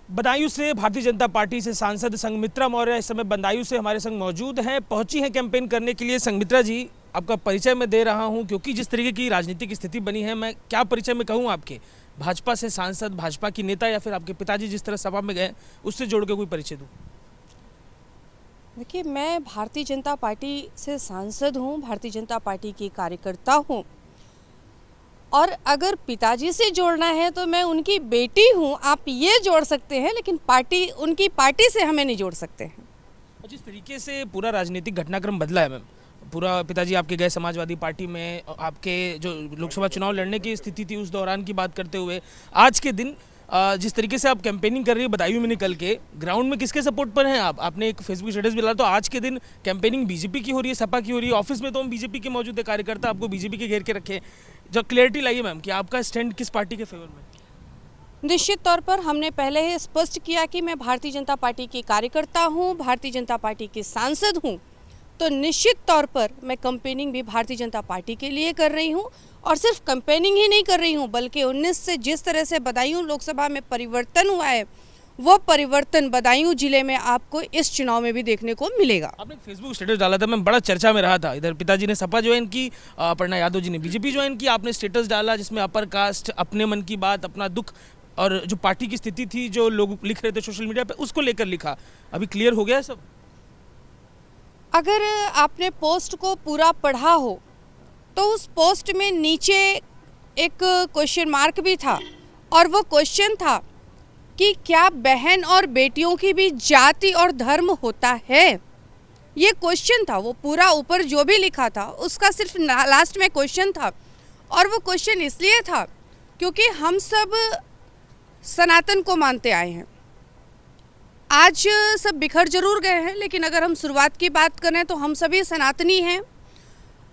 बदायूं से भारतीय जनता पार्टी से सांसद संघमित्रा मौर्य इस समय बदायूं से हमारे संग मौजूद हैं, पहुंची हैं कैंपेन करने के लिए। संघमित्रा जी, आपका परिचय मैं दे रहा हूं क्योंकि जिस तरीके की राजनीतिक स्थिति बनी है, मैं क्या परिचय में कहूं आपके, भाजपा से सांसद, भाजपा की नेता, या फिर आपके पिताजी जिस तरह सभा में गए उससे जोड़ के कोई परिचय दूं? देखिए, मैं भारतीय जनता पार्टी से सांसद हूँ, भारतीय जनता पार्टी की कार्यकर्ता हूँ और अगर पिताजी से जोड़ना है तो मैं उनकी बेटी हूँ, आप ये जोड़ सकते हैं, लेकिन पार्टी, उनकी पार्टी से हमें नहीं जोड़ सकते हैं। और जिस तरीके से पूरा राजनीतिक घटनाक्रम बदला है मैम, पूरा पिताजी आपके गए समाजवादी पार्टी में, आपके जो लोकसभा चुनाव लड़ने की स्थिति थी उस दौरान की बात करते हुए आज के दिन जिस तरीके से आप कैंपेनिंग कर रही है बदायूं में निकल के, ग्राउंड में किसके सपोर्ट पर हैं आप? आपने एक फेसबुक स्टेटस भी डाला, तो आज के दिन कैंपेनिंग बीजेपी की हो रही है, सपा की हो रही है, ऑफिस में तो हम बीजेपी के मौजूद है, कार्यकर्ता आपको बीजेपी के घेर के रखे। जो क्लियरिटी लाइए मैम कि आपका स्टैंड किस पार्टी के फेवर में? निश्चित तौर पर हमने पहले ही स्पष्ट किया कि मैं भारतीय जनता पार्टी की कार्यकर्ता हूँ, भारतीय जनता पार्टी की सांसद हूँ, तो निश्चित तौर पर मैं कैंपेनिंग भी भारतीय जनता पार्टी के लिए कर रही हूँ। और सिर्फ कैंपेनिंग ही नहीं कर रही हूँ, बल्कि 19 से जिस तरह से बदायूं लोकसभा में परिवर्तन हुआ है, वो परिवर्तन बदायूं जिले में आपको इस चुनाव में भी देखने को मिलेगा। आपने फेसबुक स्टेटस डाला था, मैं बड़ा चर्चा में रहा था। इधर पिताजी ने सपा ज्वाइन की, अपर्णा यादव जी ने बीजेपी ज्वाइन की, आपने स्टेटस डाला जिसमें अपर कास्ट, अपने मन की बात, अपना दुख और जो पार्टी की स्थिति थी, जो लोग लिख रहे थे सोशल मीडिया पे, उसको लेकर लिखा। अभी क्लियर हो गया है सब? अगर आपने पोस्ट को पूरा पढ़ा हो तो उस पोस्ट में नीचे एक क्वेश्चन मार्क भी था और वो क्वेश्चन था कि क्या बहन और बेटियों की भी जाति और धर्म होता है। ये क्वेश्चन था, वो पूरा ऊपर जो भी लिखा था उसका सिर्फ लास्ट में क्वेश्चन था। और वो क्वेश्चन इसलिए था क्योंकि हम सब सनातन को मानते आए हैं। आज सब बिखर जरूर गए हैं, लेकिन अगर हम शुरुआत की बात करें तो हम सभी सनातनी हैं।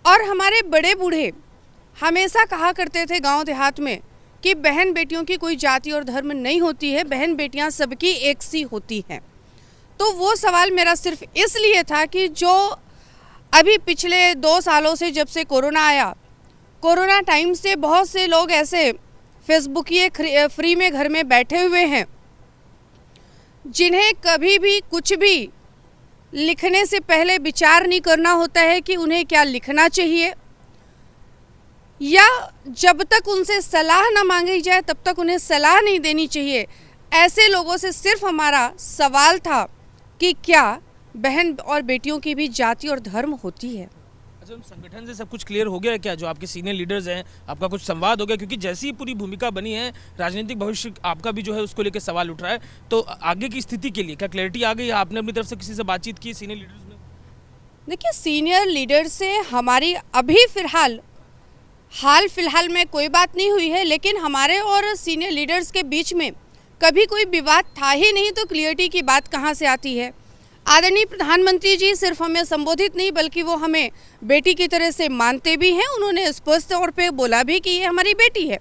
और हमारे बड़े बूढ़े हमेशा कहा करते थे गांव देहात में कि बहन बेटियों की कोई जाति और धर्म नहीं होती है, बहन बेटियां सबकी एक सी होती हैं। तो वो सवाल मेरा सिर्फ इसलिए था कि जो अभी पिछले 2 सालों से, जब से कोरोना आया, कोरोना टाइम से बहुत से लोग ऐसे फेसबुकिए फ्री में घर में बैठे हुए हैं जिन्हें कभी भी कुछ भी लिखने से पहले विचार नहीं करना होता है कि उन्हें क्या लिखना चाहिए, या जब तक उनसे सलाह ना मांगी जाए तब तक उन्हें सलाह नहीं देनी चाहिए। ऐसे लोगों से सिर्फ हमारा सवाल था कि क्या बहन और बेटियों की भी जाति और धर्म होती है। अच्छा, संगठन से सब कुछ क्लियर हो गया है क्या? जो आपके सीनियर लीडर्स हैं, आपका कुछ संवाद हो गया? क्योंकि जैसी पूरी भूमिका बनी है, राजनीतिक भविष्य आपका भी जो है उसको लेकर सवाल उठ रहा है, तो आगे की स्थिति के लिए क्या क्लैरिटी आ गई? आपने अपनी तरफ से किसी से बातचीत की सीनियर लीडर्स में? देखिए, सीनियर लीडर से हमारी अभी हाल फिलहाल में कोई बात नहीं हुई है, लेकिन हमारे और सीनियर लीडर्स के बीच में कभी कोई विवाद था ही नहीं, तो क्लियरिटी की बात कहाँ से आती है। आदरणीय प्रधानमंत्री जी सिर्फ हमें संबोधित नहीं, बल्कि वो हमें बेटी की तरह से मानते भी हैं। उन्होंने स्पष्ट तौर पे बोला भी कि ये हमारी बेटी है।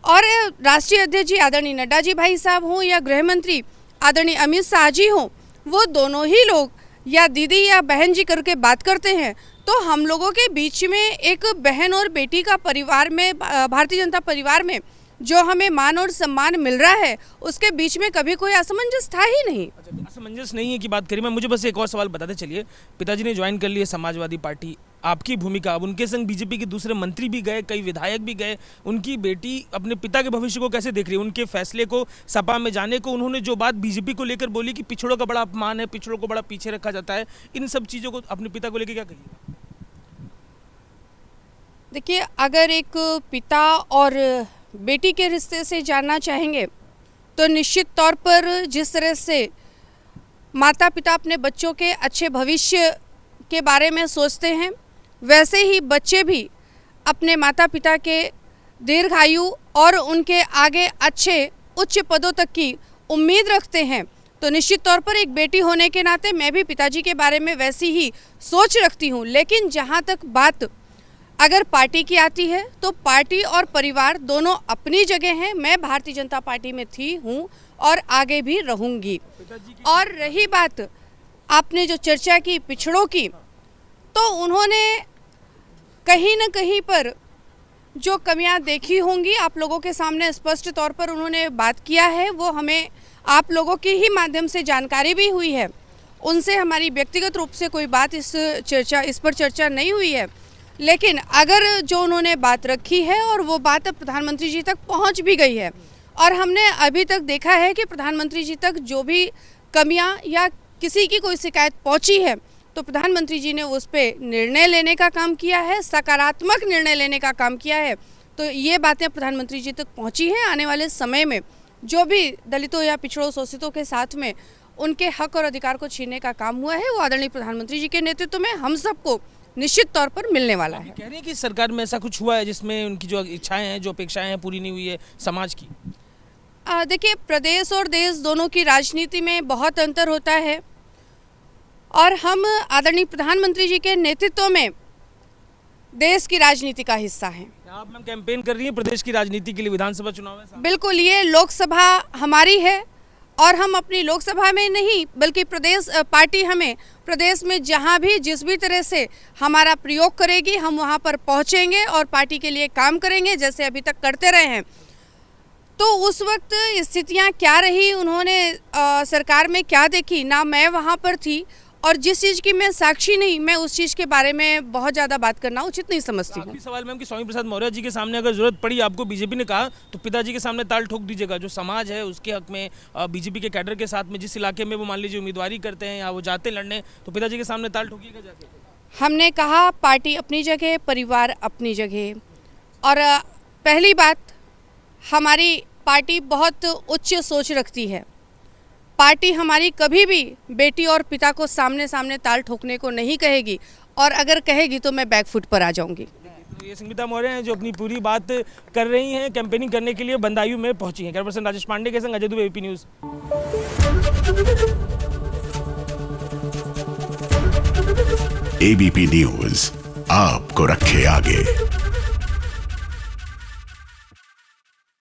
और राष्ट्रीय अध्यक्ष जी आदरणीय नड्डा जी भाई साहब हों या गृह मंत्री आदरणीय अमित शाह जी हों, वो दोनों ही लोग या दीदी या बहन जी करके बात करते हैं। तो हम लोगों के बीच में एक बहन और बेटी का परिवार में, भारतीय जनता परिवार में जो हमें मान और सम्मान मिल रहा है, उसके बीच में कभी कोई असमंजस था ही नहीं। अच्छा, असमंजस नहीं है की बात करी। मैं मुझे बस एक और सवाल बताते चलिए, पिताजी ने ज्वाइन कर लिया समाजवादी पार्टी, आपकी भूमिका, अब उनके संग बीजेपी के दूसरे मंत्री भी गए, कई विधायक भी गए, उनकी बेटी अपने पिता के भविष्य को कैसे देख रही है? उनके फैसले को, सपा में जाने को, उन्होंने जो बात बीजेपी को लेकर बोली कि पिछड़ों का बड़ा अपमान है, पिछड़ों को बड़ा पीछे रखा जाता है, इन सब चीज़ों को अपने पिता को लेकर क्या कहिए? देखिए, अगर एक पिता और बेटी के रिश्ते से जानना चाहेंगे तो निश्चित तौर पर जिस तरह से माता पिता अपने बच्चों के अच्छे भविष्य के बारे में सोचते हैं, वैसे ही बच्चे भी अपने माता पिता के दीर्घायु और उनके आगे अच्छे उच्च पदों तक की उम्मीद रखते हैं। तो निश्चित तौर पर एक बेटी होने के नाते मैं भी पिताजी के बारे में वैसी ही सोच रखती हूँ। लेकिन जहाँ तक बात अगर पार्टी की आती है तो पार्टी और परिवार दोनों अपनी जगह हैं। मैं भारतीय जनता पार्टी में थी, हूँ और आगे भी रहूँगी। और रही बात आपने जो चर्चा की पिछड़ों की, तो उन्होंने कहीं न कहीं पर जो कमियां देखी होंगी आप लोगों के सामने स्पष्ट तौर पर उन्होंने बात किया है, वो हमें आप लोगों के ही माध्यम से जानकारी भी हुई है। उनसे हमारी व्यक्तिगत रूप से कोई बात इस पर चर्चा नहीं हुई है, लेकिन अगर जो उन्होंने बात रखी है और वो बात अब प्रधानमंत्री जी तक पहुंच भी गई है और हमने अभी तक देखा है कि प्रधानमंत्री जी तक जो भी कमियां या किसी की कोई शिकायत पहुंची है तो प्रधानमंत्री जी ने उस पर निर्णय लेने का काम किया है, सकारात्मक निर्णय लेने का काम किया है। तो ये बातें प्रधानमंत्री जी तक पहुंची हैं। आने वाले समय में जो भी दलितों या पिछड़ों शोषितों के साथ में उनके हक और अधिकार को छीनने का काम हुआ है वो आदरणीय प्रधानमंत्री जी के नेतृत्व में हम सबको निश्चित तौर पर मिलने वाला है। कह रहे हैं कि सरकार में ऐसा कुछ हुआ है जिसमें उनकी जो इच्छाएं हैं, जो अपेक्षाएं हैं, पूरी नहीं हुई है समाज की। देखिए, प्रदेश और देश दोनों की राजनीति में बहुत अंतर होता है और हम आदरणीय प्रधानमंत्री जी के नेतृत्व में देश की राजनीति का हिस्सा हैं। आप मैम कैंपेन कर रही हैं प्रदेश की राजनीति के लिए, विधानसभा चुनाव है। बिल्कुल, ये लोकसभा हमारी है और हम अपनी लोकसभा में नहीं बल्कि प्रदेश पार्टी हमें प्रदेश में जहां भी जिस भी तरह से हमारा प्रयोग करेगी हम वहां पर पहुंचेंगे और पार्टी के लिए काम करेंगे जैसे अभी तक करते रहे हैं। तो उस वक्त स्थितियां क्या रही, उन्होंने सरकार में क्या देखी, ना मैं वहां पर थी और जिस चीज़ की मैं साक्षी नहीं, मैं उस चीज़ के बारे में बहुत ज़्यादा बात करना उचित नहीं समझती हूँ। सवाल मैम कि स्वामी प्रसाद मौर्य जी के सामने अगर जरूरत पड़ी आपको, बीजेपी ने कहा तो पिताजी के सामने ताल ठोक दीजिएगा। जो समाज है उसके हक में बीजेपी के कैडर के साथ में जिस इलाके में वो मान लीजिए उम्मीदवारी करते हैं या वो जाते लड़ने, तो पिताजी के सामने ताल ठोकिएगा जाके। हमने कहा पार्टी अपनी जगह, परिवार अपनी जगह। और पहली बात, हमारी पार्टी बहुत उच्च सोच रखती है। पार्टी हमारी कभी भी बेटी और पिता को सामने सामने ताल ठोकने को नहीं कहेगी और अगर कहेगी तो मैं बैकफुट पर आ जाऊंगी। तो ये संगीता मौर्य हैं जो अपनी पूरी बात कर रही हैं, कैंपेनिंग करने के लिए बंदायूं में पहुंची हैं। कैमरा पर्सन राजेश पांडे के संग Ajay Dubey, ABP news. ABP news आपको रखे आगे।